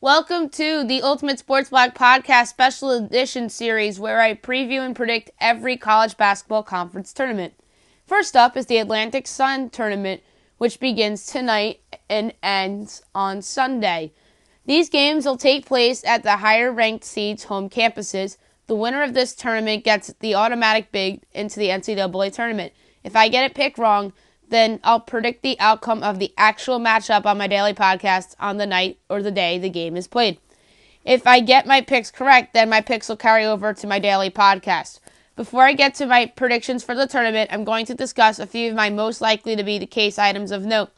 Welcome to the Ultimate Sports Blog Podcast Special Edition series where I preview and predict every college basketball conference tournament. First up is the Atlantic Sun Tournament, which begins tonight and ends on Sunday. These games will take place at the higher-ranked seeds' home campuses. The winner of this tournament gets the automatic bid into the NCAA tournament. If I get it picked wrong, then I'll predict the outcome of the actual matchup on my daily podcast on the night or the day the game is played. If I get my picks correct, then my picks will carry over to my daily podcast. Before I get to my predictions for the tournament, I'm going to discuss a few of my most likely to be the case items of note.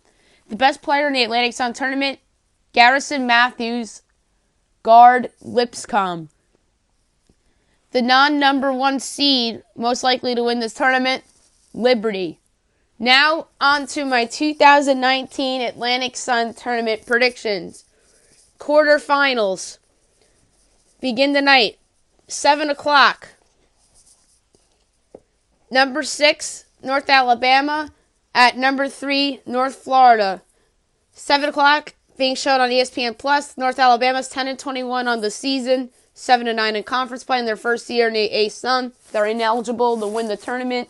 The best player in the Atlantic Sun Tournament, Garrison Matthews, guard Lipscomb. The non-number one seed most likely to win this tournament, Liberty. Now, on to my 2019 Atlantic Sun Tournament predictions. Quarterfinals begin tonight, 7 o'clock. Number 6, North Alabama at number 3, North Florida. 7 o'clock, being shown on ESPN+. North Alabama's 10-21 on the season, 7-9 in conference play in their first year in the A-Sun. They're ineligible to win the tournament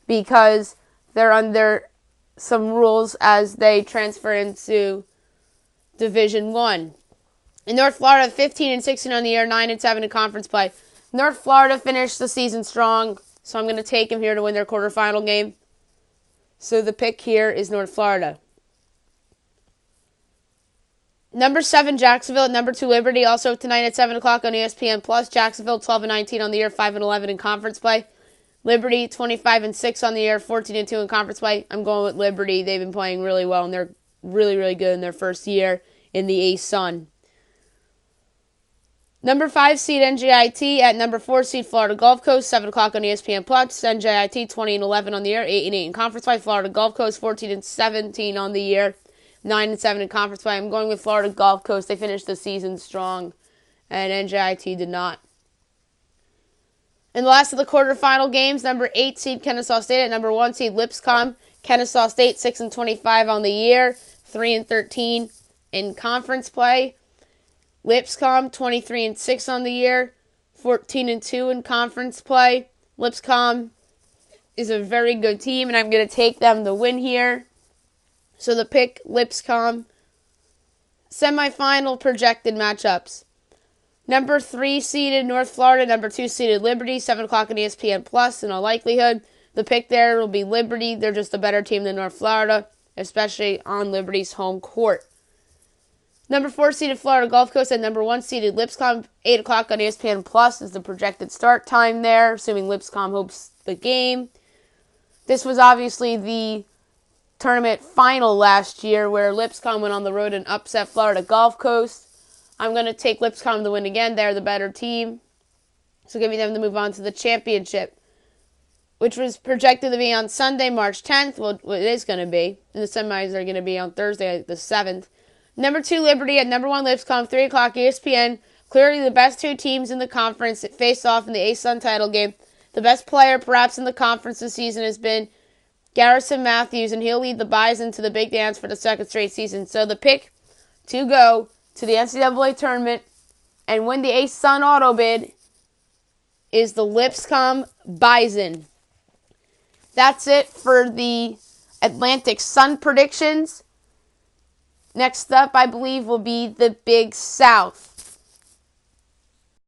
because they're under some rules as they transfer into Division I. In North Florida, 15-16 on the year, 9-7 in conference play. North Florida finished the season strong, so I'm going to take them here to win their quarterfinal game. So the pick here is North Florida. Number 7, Jacksonville at number 2, Liberty. Also tonight at 7 o'clock on ESPN+. Jacksonville, 12-19 on the year, 5-11 in conference play. Liberty, 25-6 on the year, 14-2 in conference play. I'm going with Liberty. They've been playing really well, and they're really, really good in their first year in the A-Sun. Number 5 seed NJIT at number 4 seed Florida Gulf Coast, 7 o'clock on ESPN+. NJIT, 20-11 on the year, 8-8 in conference play. Florida Gulf Coast, 14-17 on the year, 9-7 in conference play. I'm going with Florida Gulf Coast. They finished the season strong, and NJIT did not. In the last of the quarterfinal games, number 8 seed Kennesaw State at number 1 seed Lipscomb. Kennesaw State 6-25 on the year, 3-13 in conference play. Lipscomb 23-6 on the year, 14-2 in conference play. Lipscomb is a very good team, and I'm going to take them to win here. So the pick Lipscomb. Semifinal projected matchups. Number 3 seeded North Florida, number 2 seeded Liberty, 7 o'clock on ESPN+. In all likelihood, the pick there will be Liberty. They're just a better team than North Florida, especially on Liberty's home court. Number 4 seeded Florida Gulf Coast and number 1 seeded Lipscomb, 8 o'clock on ESPN+ is the projected start time there, assuming Lipscomb hopes the game. This was obviously the tournament final last year where Lipscomb went on the road and upset Florida Gulf Coast. I'm going to take Lipscomb to win again. They're the better team. So giving them to move on to the championship, which was projected to be on Sunday, March 10th. Well, it is going to be. And the semis are going to be on Thursday, the 7th. Number 2, Liberty at number 1, Lipscomb, 3 o'clock ESPN. Clearly the best two teams in the conference that face off in the A-Sun title game. The best player perhaps in the conference this season has been Garrison Matthews, and he'll lead the Bison to the big dance for the second straight season. So the pick to go to the NCAA tournament and win the A-Sun auto bid is the Lipscomb Bison. That's it for the Atlantic Sun predictions. Next up, I believe, will be the Big South.